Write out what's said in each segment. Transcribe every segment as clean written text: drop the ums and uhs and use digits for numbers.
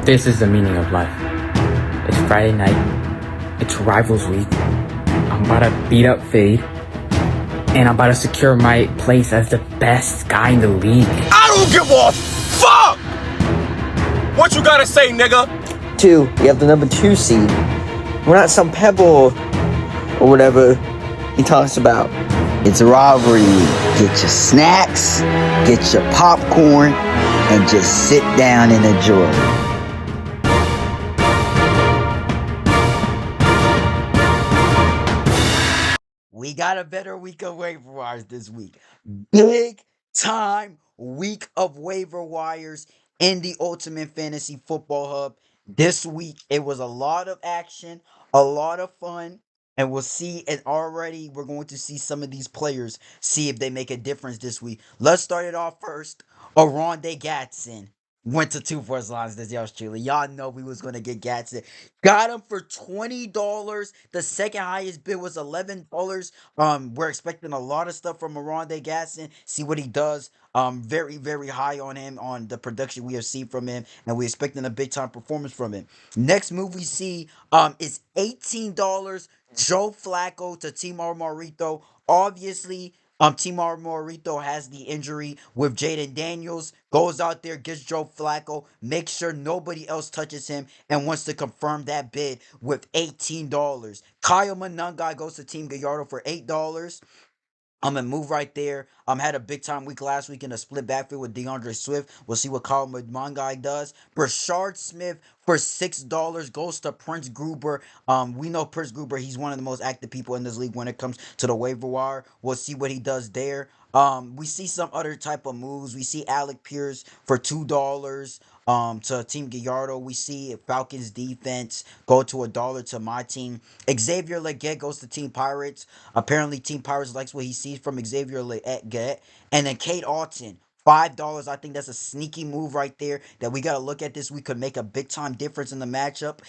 This is the meaning of life. It's Friday night. It's Rivals Week. I'm about to beat up Fade. And I'm about to secure my place as the best guy in the league. I don't give a fuck! What you gotta say, nigga? 2, we have the number 2 seed. We're not some pebble or whatever he talks about. It's a rivalry week. Get your snacks, get your popcorn, and just sit down and enjoy it. We got a better week of waiver wires this week. Big time week of waiver wires in the Ultimate Fantasy Football Hub. This week, it was a lot of action, a lot of fun, and we'll see. And already, we're going to see some of these players see if they make a difference this week. Let's start it off first. Aronde Gatson went to 2 first lines this year, Australia. Y'all know we was going to get Gatson. Got him for $20. The second highest bid was $11. We're expecting a lot of stuff from Aronde Gatson. See what he does. Very, very high on him on the production we have seen from him, and we're expecting a big time performance from him. Next move we see is $18. Joe Flacco to Timar Marito. Obviously, Timar Morito has the injury with Jaden Daniels. Goes out there, gets Joe Flacco, makes sure nobody else touches him, and wants to confirm that bid with $18. Kyle Monangai goes to Team Gallardo for $8. I'm gonna move right there. Had a big time week last week in a split backfield with DeAndre Swift. We'll see what Kyle Monangai does. Brashard Smith for $6 goes to Prince Gruber. We know Prince Gruber. He's one of the most active people in this league when it comes to the waiver wire. We'll see what he does there. We see some other type of moves. We see Alec Pierce for $2. To Team Gallardo, we see Falcons defense go to $1 to my team. Xavier Leggett goes to Team Pirates. Apparently, Team Pirates likes what he sees from Xavier Leggett. And then Kate Alton, $5. I think that's a sneaky move right there that we got to look at this. We could make a big time difference in the matchup.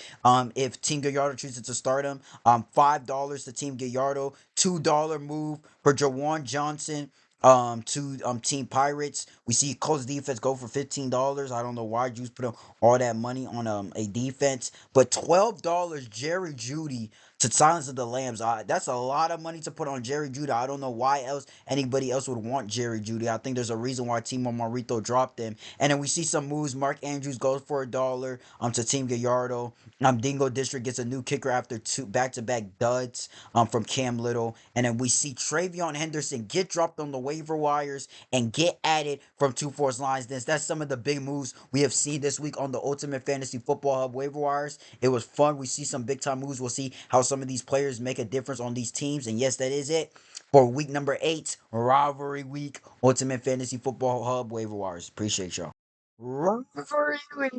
If Team Gallardo chooses to start him, $5 to Team Gallardo, $2 move for Jawan Johnson to Team Pirates. We see Colts defense go for $15. I don't know why Juice put all that money on a defense, but $12 Jerry Judy to Silence of the Lambs. That's a lot of money to put on Jerry Judy. I don't know why else anybody else would want Jerry Judy. I think there's a reason why Timo Marito dropped him. And then we see some moves. Mark Andrews goes for $1 to Team Gallardo. Dingo District gets a new kicker after 2 back-to-back duds from Cam Little. And then we see Travion Henderson get dropped on the waiver wires and get added from 2 force lines. That's some of the big moves we have seen this week on the Ultimate Fantasy Football Hub waiver wires. It was fun. We see some big time moves. We'll see how some of these players make a difference on these teams. And yes, that is it for week number 8, rivalry week, Ultimate Fantasy Football Hub waiver wires. Appreciate y'all. Rivalry week.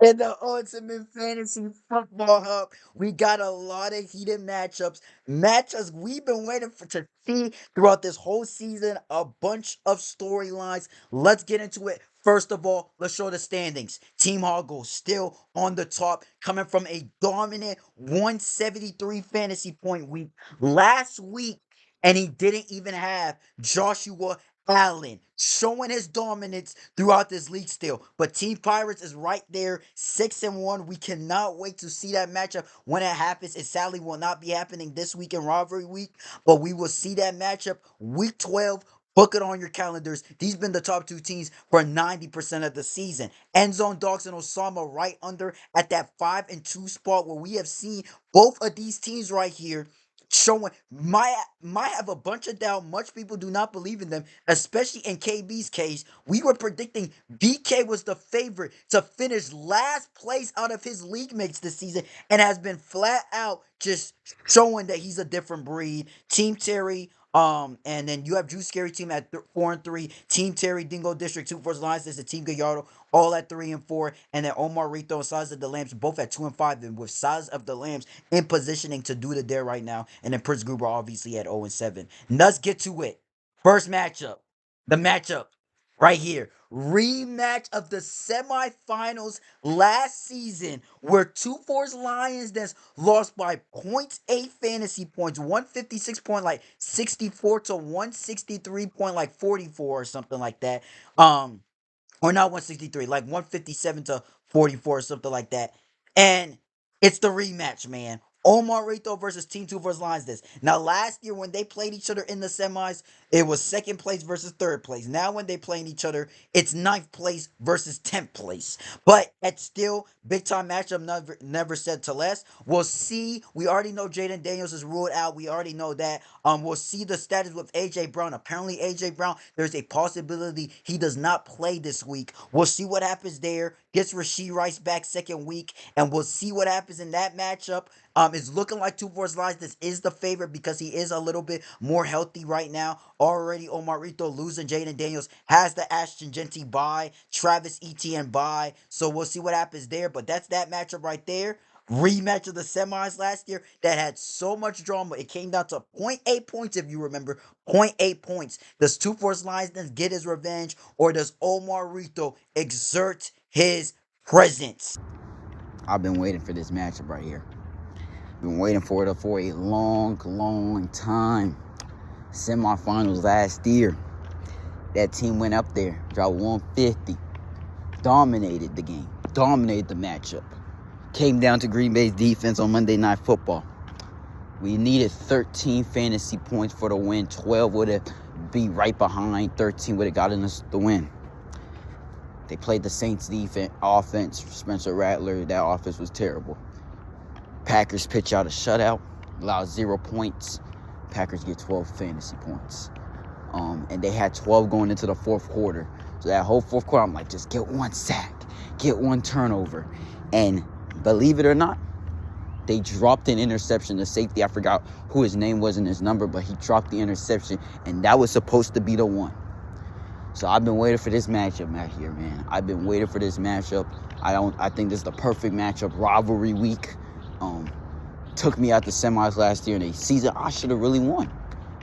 In the Ultimate Fantasy Football Hub, we got a lot of heated matchups we've been waiting for to see throughout this whole season. A bunch of storylines. Let's get into it. First of all, let's show the standings. Team Hoggle still on the top, coming from a dominant 173 fantasy point week last week, and he didn't even have Joshua Allen showing his dominance throughout this league still. But Team Pirates is right there, 6-1. We cannot wait to see that matchup when it happens. It sadly will not be happening this week in rivalry week, but we will see that matchup week 12. Book it on your calendars. These been the top 2 teams for 90% of the season. Endzone Dogs and Osama right under at that 5-2 spot where we have seen both of these teams right here showing might have a bunch of doubt. Much people do not believe in them, especially in KB's case. We were predicting BK was the favorite to finish last place out of his league mates this season, and has been flat out just showing that he's a different breed. Team Terry, and then you have Drew Scary team at 4-3. Team Terry, Dingo District 2 first lines. There's the Team Gallardo all at 3-4, and then Oumar Rito and Size of the Lambs both at 2-5, and with Size of the Lambs in positioning to do the dare right now, and then Prince Gruber obviously at 0-7. Let's get to it. First matchup, the matchup right here. Rematch of the semifinals last season, where 2 Force Lions that's lost by 0.8 fantasy points, 156 point like 64 to 163 point like 44 or something like that. Or not 163, like 157 to 44 or something like that. And it's the rematch, man. Omar Rito versus Team 2 versus Lions this. Now, last year when they played each other in the semis, it was second place versus third place. Now, when they playing each other, it's ninth place versus 10th place. But it's still big time matchup, never said to less. We'll see. We already know Jaden Daniels is ruled out. We already know that. We'll see the status with AJ Brown. Apparently, AJ Brown, there's a possibility he does not play this week. We'll see what happens there. Gets Rasheed Rice back second week, and we'll see what happens in that matchup. It's looking like 2 Force Lions. This is the favorite because he is a little bit more healthy right now. Already, Omarito losing. Jaden Daniels has the Ashton Genty bye. Travis Etienne bye. So we'll see what happens there. But that's that matchup right there. Rematch of the semis last year that had so much drama. It came down to point 0.8 points, if you remember. Point 0.8 points. Does 2 Force Lions then get his revenge, or does Omar Rito exert his presence? I've been waiting for this matchup right here. Been waiting for it for a long, long time. Semifinals last year. That team went up there, dropped 150, dominated the game, dominated the matchup. Came down to Green Bay's defense on Monday Night Football. We needed 13 fantasy points for the win. 12 would have been right behind. 13 would have gotten us the win. They played the Saints defense, offense. Spencer Rattler, that offense was terrible. Packers pitch out a shutout, allow 0 points. Packers get 12 fantasy points. And they had 12 going into the fourth quarter. So that whole fourth quarter, I'm like, just get one sack, get one turnover. And believe it or not, they dropped an interception. The safety, I forgot who his name was and his number, but he dropped the interception, and that was supposed to be the one. So I've been waiting for this matchup out here, man. I've been waiting for this matchup. I think this is the perfect matchup. Rivalry week. Took me out the semis last year in a season I should have really won.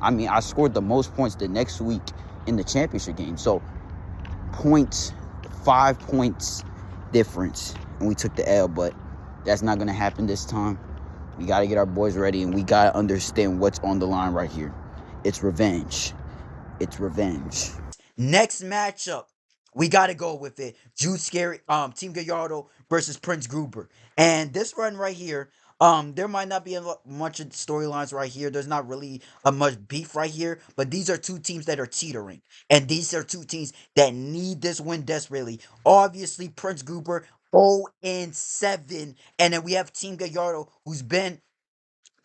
I mean, I scored the most points the next week in the championship game. So, 5 points difference, and we took the L, but that's not going to happen this time. We got to get our boys ready, and we got to understand what's on the line right here. It's revenge. It's revenge. Next matchup, we gotta go with it. Jude Scary, Team Gallardo versus Prince Gruber. And this run right here, there might not be much of storylines right here. There's not really a much beef right here, but these are two teams that are teetering, and these are two teams that need this win desperately. Obviously, Prince Gruber 0-7, and then we have Team Gallardo, who's been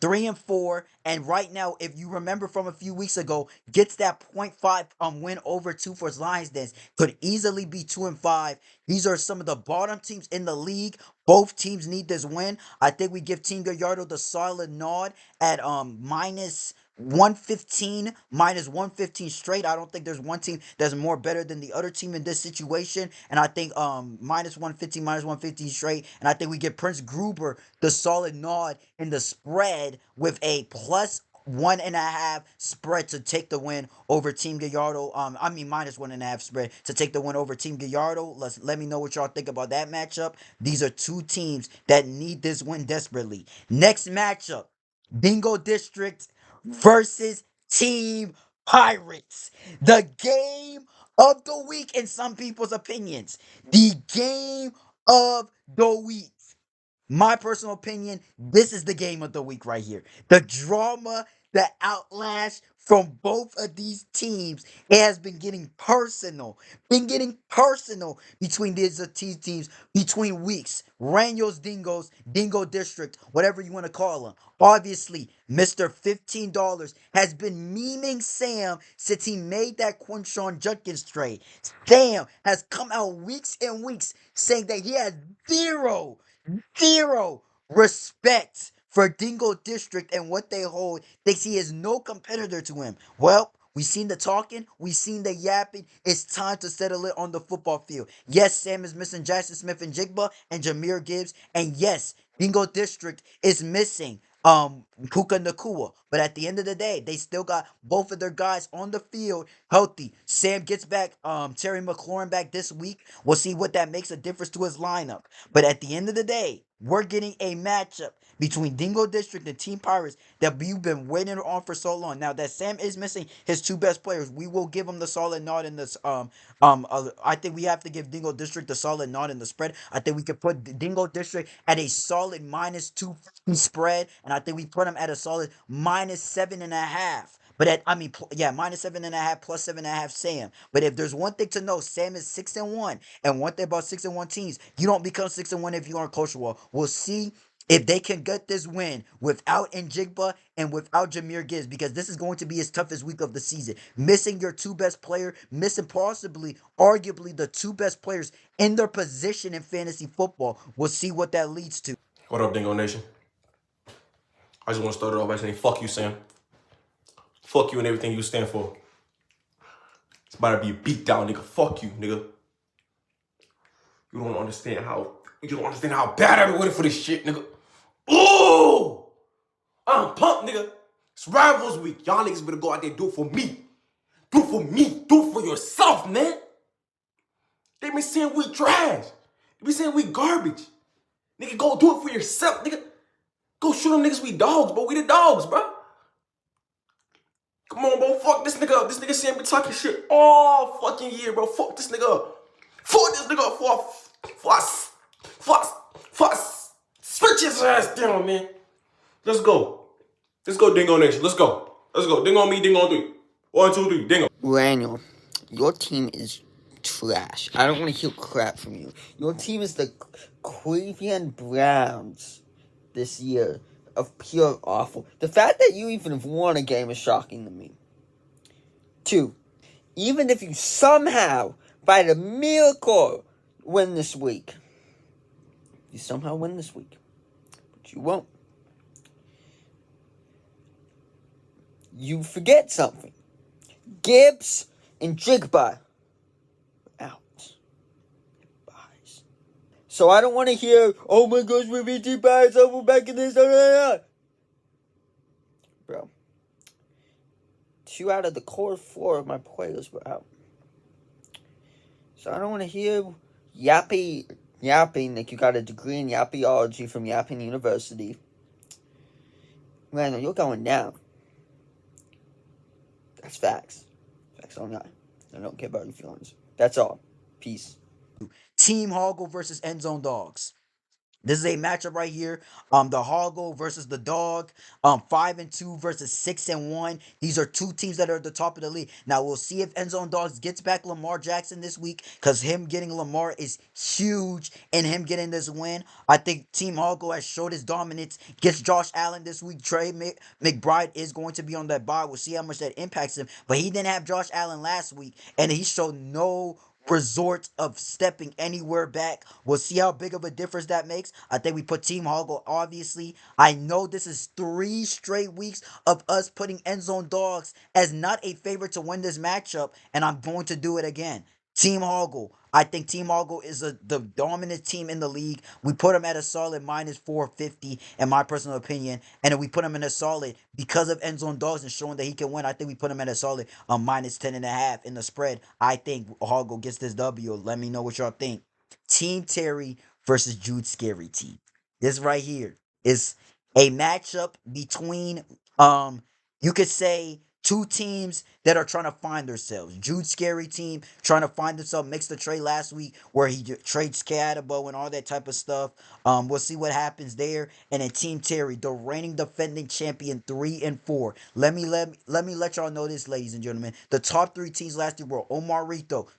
3-4, and right now, if you remember from a few weeks ago, gets that .5 win over 2 Force Lions. This could easily be 2-5. These are some of the bottom teams in the league. Both teams need this win. I think we give Team Gallardo the solid nod at minus 115, minus 115 straight. I don't think there's one team that's more better than the other team in this situation. And I think minus 115, minus 115 straight. And I think we give Prince Gruber the solid nod in the spread with a plus 1.5 spread to take the win over Team Gallardo. Minus 1.5 spread to take the win over Team Gallardo. Let me know what y'all think about that matchup. These are two teams that need this win desperately. Next matchup, Dingo District versus Team Pirates. The game of the week in some people's opinions. The game of the week. My personal opinion, this is the game of the week right here. The drama, the outlash from both of these teams, it has been getting personal. Between these two teams, between weeks. Ranios Dingos, Dingo District, whatever you want to call them. Obviously, Mr. $15 has been memeing Sam since he made that Quinshon Judkins trade. Sam has come out weeks and weeks saying that he has zero respect for Dingo District and what they hold. Thinks he is no competitor to him. Well, we seen the talking, we seen the yapping. It's time to settle it on the football field. Yes, Sam is missing Jackson Smith and Jigba and Jameer Gibbs, and yes, Dingo District is missing Puka Nakua. But at the end of the day, they still got both of their guys on the field healthy. Sam gets back Terry McLaurin back this week. We'll see what that makes a difference to his lineup. But at the end of the day, we're getting a matchup between Dingo District and Team Pirates that you've been waiting on for so long. Now that Sam is missing his two best players, we will give him the solid nod in this. I think we have to give Dingo District the solid nod in the spread. I think we could put Dingo District at a solid -250 spread, and I think we put him at a solid -7.5. But -7.5 plus 7.5 Sam. But if there's one thing to know, Sam is 6-1, and one thing about 6-1 teams, you don't become 6-1 if you aren't coachable. We'll see if they can get this win without Njigba and without Jameer Gibbs, because this is going to be his toughest week of the season. Missing your two best player, missing possibly, arguably the two best players in their position in fantasy football. We'll see what that leads to. What up, Dingo Nation? I just want to start it off by saying, fuck you, Sam. Fuck you and everything you stand for. It's about to be a beat down, nigga. Fuck you, nigga. You don't understand how bad I've been waiting for this shit, nigga. Ooh! I'm pumped, nigga. It's Rivals Week. Y'all niggas better go out there and do it for me. Do it for me. Do it for yourself, man. They been saying we trash. They been saying we garbage. Nigga, go do it for yourself, nigga. Go show them niggas we dogs, bro. We the dogs, bro. Come on, bro. Fuck this nigga up. This nigga saying me talking shit all fucking year, bro. Fuck this nigga up. Fuck this nigga up for us. Switch his ass down, man. Let's go. Let's go, Dingo Nation. Let's go. Dingo on me, Dingo on 3. 1, 2, 3, Dingo. Randall, your team is trash. I don't want to hear crap from you. Your team is the Cleveland Browns this year of pure awful. The fact that you even have won a game is shocking to me. 2, even if you somehow, by the miracle, win this week. You somehow win this week. But you won't. You forget something. Gibbs and Jigba out. Buys. So I don't want to hear, oh my gosh, we're VT buys, oh, we're back in this. Bro. 2 out of the core 4 of my players were out. So I don't want to hear yapping like you got a degree in yappiology from Yapping University. Randall, you're going down. That's facts. Facts on that. I don't care about your feelings. That's all. Peace. Team Hoggle versus End Zone Dogs. This is a matchup right here. The Hoggle versus the Dog. 5-2 versus 6-1. These are two teams that are at the top of the league. Now we'll see if End Zone Dogs gets back Lamar Jackson this week, because him getting Lamar is huge, and him getting this win. I think Team Hoggle has showed his dominance. Gets Josh Allen this week. Trey McBride is going to be on that bye. We'll see how much that impacts him. But he didn't have Josh Allen last week, and he showed no resort of stepping anywhere back. We'll see how big of a difference that makes. I think we put Team Hoggle, obviously. I know this is 3 straight weeks of us putting End Zone Dogs as not a favorite to win this matchup, and I'm going to do it again. Team Hoggle. I think Team Hoggle is the dominant team in the league. We put them at a solid -450, in my personal opinion. And then we put him in a solid, because of End Zone Dogs and showing that he can win, I think we put him at a solid -10.5 in the spread. I think Hoggle gets this W. Let me know what y'all think. Team Terry versus Jude Scary Team. This right here is a matchup between, you could say, 2 teams that are trying to find themselves. Jude Scary Team trying to find themselves, makes the trade last week where he trades Cadabo and all that type of stuff. We'll see what happens there. And then Team Terry, the reigning defending champion, 3-4. Let me let y'all know this, ladies and gentlemen. The top 3 teams last year were Oumar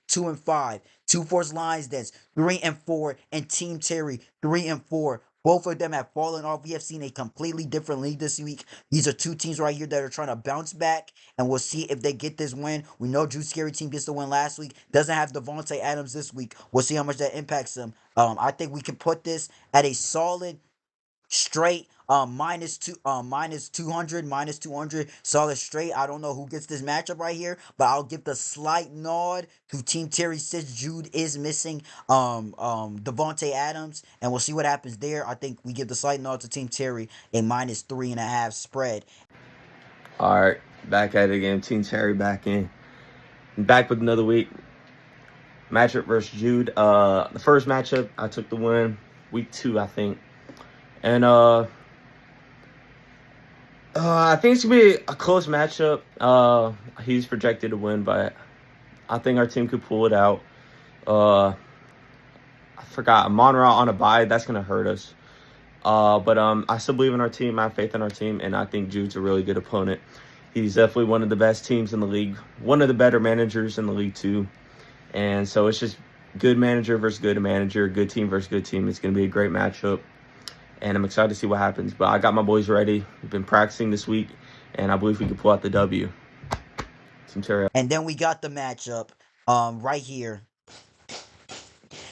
2-5, 2-4's Lions Dance, 3-4, and Team Terry, 3-4. Both of them have fallen off. We have seen a completely different league this week. These are 2 teams right here that are trying to bounce back, and we'll see if they get this win. We know Jude Scary Team gets the win last week. Doesn't have Devontae Adams this week. We'll see how much that impacts them. I think we can put this at a solid, straight -200 solid straight. I don't know who gets this matchup right here, but I'll give the slight nod to Team Terry since Jude is missing Devontae Adams, and we'll see what happens there. I think we give the slight nod to Team Terry, a -3.5 spread. All right, back at it again. Team Terry back in. Back with another week. Matchup versus Jude. The first matchup, I took the win. Week 2, I think. And I think it's gonna be a close matchup. He's projected to win, but I think our team could pull it out. I forgot Monroe on a bye. That's gonna hurt us. But I still believe in our team. I have faith in our team, and I think Jude's a really good opponent. He's definitely one of the best teams in the league, one of the better managers in the league too. And so it's just good manager versus good manager, good team versus good team. It's going to be a great matchup, and I'm excited to see what happens. But I got my boys ready. We've been practicing this week, and I believe we can pull out the W. And then we got the matchup right here.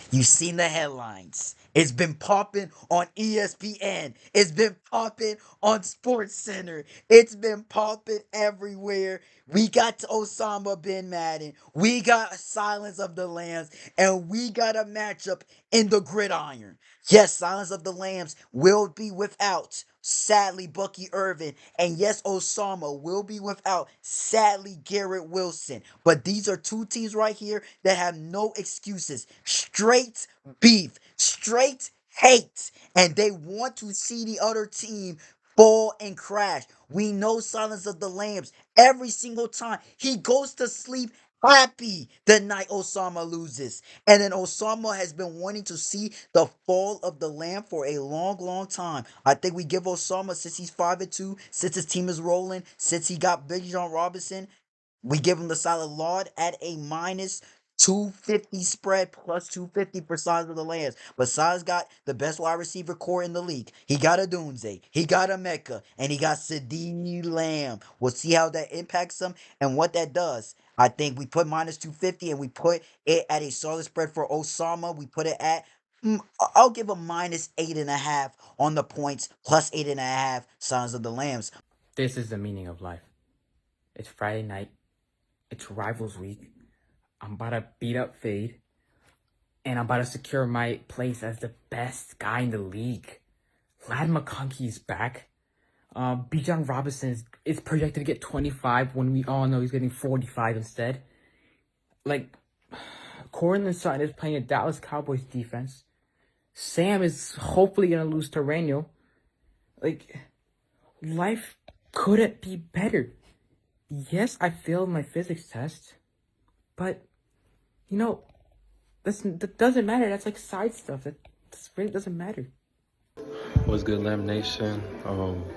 You've seen the headlines. It's been popping on ESPN. It's been popping on Sports Center. It's been popping everywhere. We got Osama bin Laden. We got Silence of the Lambs. And we got a matchup in the gridiron. Yes, Silence of the Lambs will be without, sadly, Bucky Irvin. And yes, Osama will be without, sadly, Garrett Wilson. But these are two teams right here that have no excuses. Straight beef, straight hate. And they want to see the other team fall and crash. We know Silence of the Lambs every single time. He goes to sleep happy the night Osama loses. And then Osama has been wanting to see the fall of the lamb for a long, long time. I think we give Osama, since he's 5-2, since his team is rolling, since he got Big John Robinson, we give him the solid laud at a minus 250 spread plus 250 for Silence of the Lambs. But Silence got the best wide receiver core in the league. He got a Dunze, he got a Mecca, and he got Sidney Lamb. We'll see how that impacts him and what that does. I think we put minus 250 and we put it at a solid spread for Osama. We put it at I'll give a minus 8.5 on the points, plus 8.5 Silence of the Lambs. This is the meaning of life. It's Friday night. It's Rivals Week. I'm about to beat up Fade. And I'm about to secure my place as the best guy in the league. Lad McConkey is back. Bijan Robinson is projected to get 25 when we all know he's getting 45 instead. Like, Cortland Sutton is playing a Dallas Cowboys defense. Sam is hopefully going to lose to Raniel. Like, life couldn't be better. Yes, I failed my physics test. But, you know, that doesn't matter. That's like side stuff. That really doesn't matter. What's good, Lamb Nation?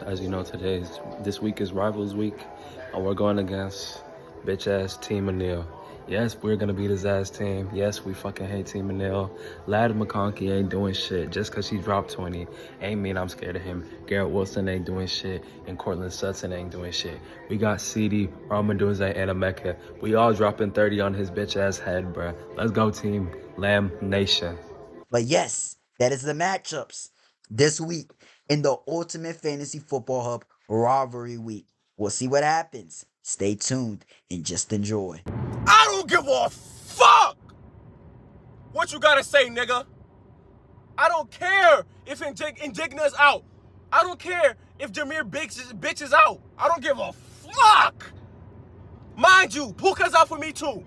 As you know, this week is Rivals Week, and we're going against bitch-ass Team Manil. Yes, we're going to beat his ass team. Yes, we fucking hate Team Manil. Lad McConkey ain't doing shit. Just because he dropped 20 ain't mean I'm scared of him. Garrett Wilson ain't doing shit, and Cortland Sutton ain't doing shit. We got CD, Ramadunze, and Emeka. We all dropping 30 on his bitch-ass head, bruh. Let's go, Team Lamb Nation. But yes, that is the matchups this week in the Ultimate Fantasy Football Hub Rivalry Week. We'll see what happens. Stay tuned and just enjoy. I don't give a fuck what you gotta say, nigga. I don't care if Indigna's out. I don't care if Jameer bitch is out. I don't give a fuck. Mind you, Puka's out for me too.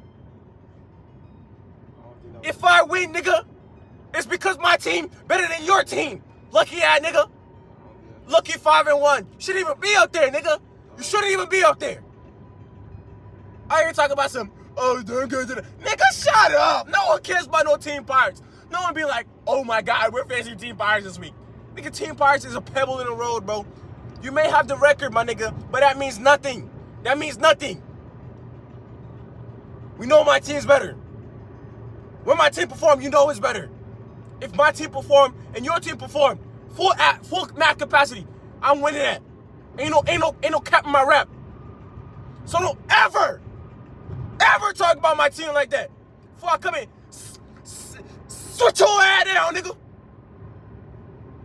If I win, nigga, it's because my team better than your team. Lucky ass nigga. Lucky 5-1. Shouldn't even be up there, nigga. You shouldn't even be up there. I ain't talking about some, they're good. Nigga, shut up. No one cares about no Team Pirates. No one be like, oh my God, we're facing Team Pirates this week. Nigga, Team Pirates is a pebble in the road, bro. You may have the record, my nigga, but that means nothing. That means nothing. We know my team's better. When my team perform, you know it's better. If my team perform and your team perform full max capacity, I'm winning that. Ain't no cap in my rap. So don't ever talk about my team like that. Before I come in, switch your ass down, nigga.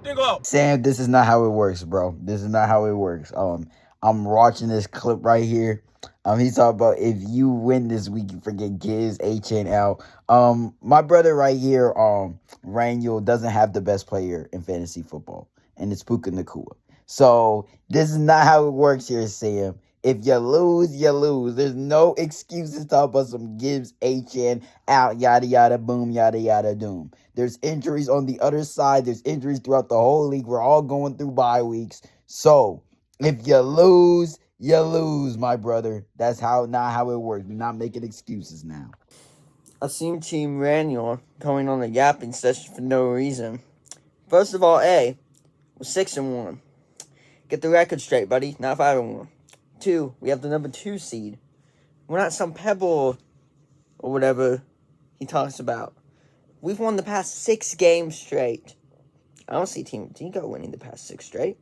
Dingo out. Sam, this is not how it works, bro. This is not how it works. I'm watching this clip right here. He's talking about if you win this week, you forget Gibbs, HN out. My brother right here, Raniel, doesn't have the best player in fantasy football, and it's Puka Nacua. So this is not how it works here, Sam. If you lose, you lose. There's no excuses to talk about some Gibbs, HN out, yada, yada, boom, yada, yada, doom. There's injuries on the other side. There's injuries throughout the whole league. We're all going through bye weeks. So if you lose, my brother. That's not how it works. We're not making excuses now. I seen Team Raniel going on a yapping session for no reason. First of all, we're 6-1. Get the record straight, buddy. Not 5-1. 2, we have the number 2 seed. We're not some pebble or whatever he talks about. We've won the past 6 games straight. I don't see Team Dingo winning the past 6 straight.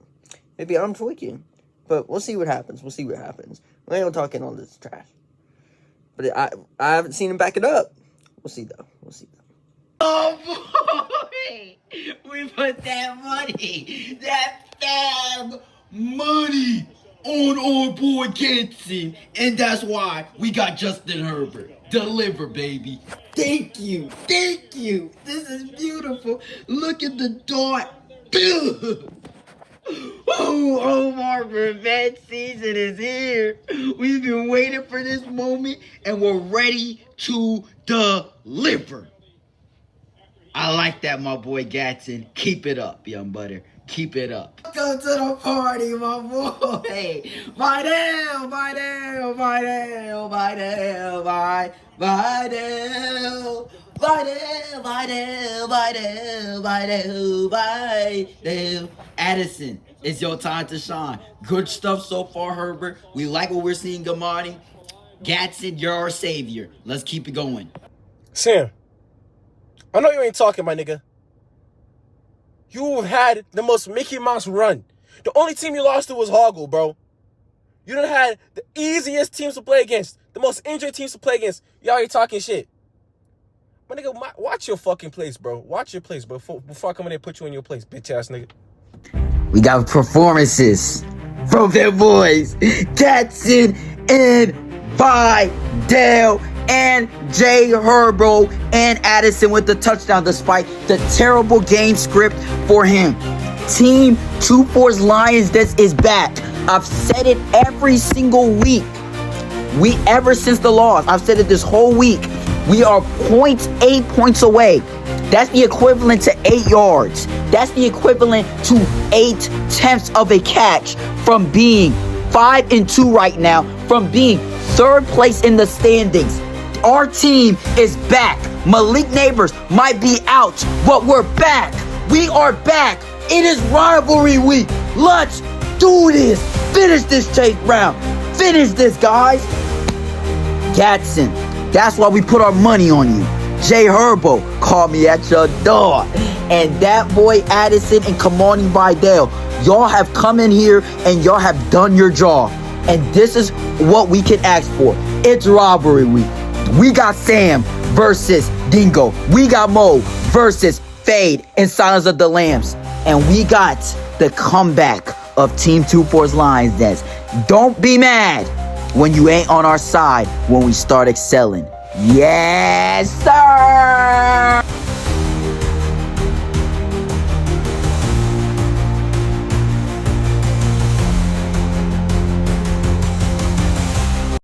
Maybe I'm tweaking. But we'll see what happens. We ain't talking all this trash. But I haven't seen him back it up. We'll see, though. Oh, boy. We put that money. That fab money on our boy Gibson. And that's why we got Justin Herbert. Deliver, baby. Thank you. This is beautiful. Look at the dot. Oh, Oumar, revenge season is here. We've been waiting for this moment, and we're ready to deliver. I like that, my boy Gatson. Keep it up, young butter. Keep it up. Welcome to the party, my boy. Vidal. Addison, it's your time to shine. Good stuff so far, Herbert. We like what we're seeing, Gamani. Gatson, you're our savior. Let's keep it going. Sam, I know you ain't talking, my nigga. You've had the most Mickey Mouse run. The only team you lost to was Hoggle, bro. You done had the easiest teams to play against, the most injured teams to play against. Y'all ain't talking shit. My nigga, watch your fucking place, bro. Watch your place, bro. Before I come in there and put you in your place, bitch ass nigga. We got performances from their boys, Gatson and Vidal and Jay Herbo and Addison with the touchdown despite the terrible game script for him. Team 2-4's Lions, this is back. I've said it every single week. Ever since the loss, I've said it this whole week. We are 0.8 points away. That's the equivalent to 8 yards. That's the equivalent to 8/10 of a catch from being 5-2 right now, from being 3rd place in the standings. Our team is back. Malik Neighbors might be out, but we're back. We are back. It is rivalry week. Let's do this. Finish this, Chase Brown. Finish this, guys. Gatson, that's why we put our money on you. Jay Herbo, call me at your door. And that boy Addison and Kamani Vidal, y'all have come in here and y'all have done your job. And this is what we can ask for. It's rivalry week. We got Sam versus Dingo. We got Mo versus Fade and Silence of the Lambs. And we got the comeback of Team 2-4's Lions Nest. Don't be mad when you ain't on our side when we start excelling. Yes, sir!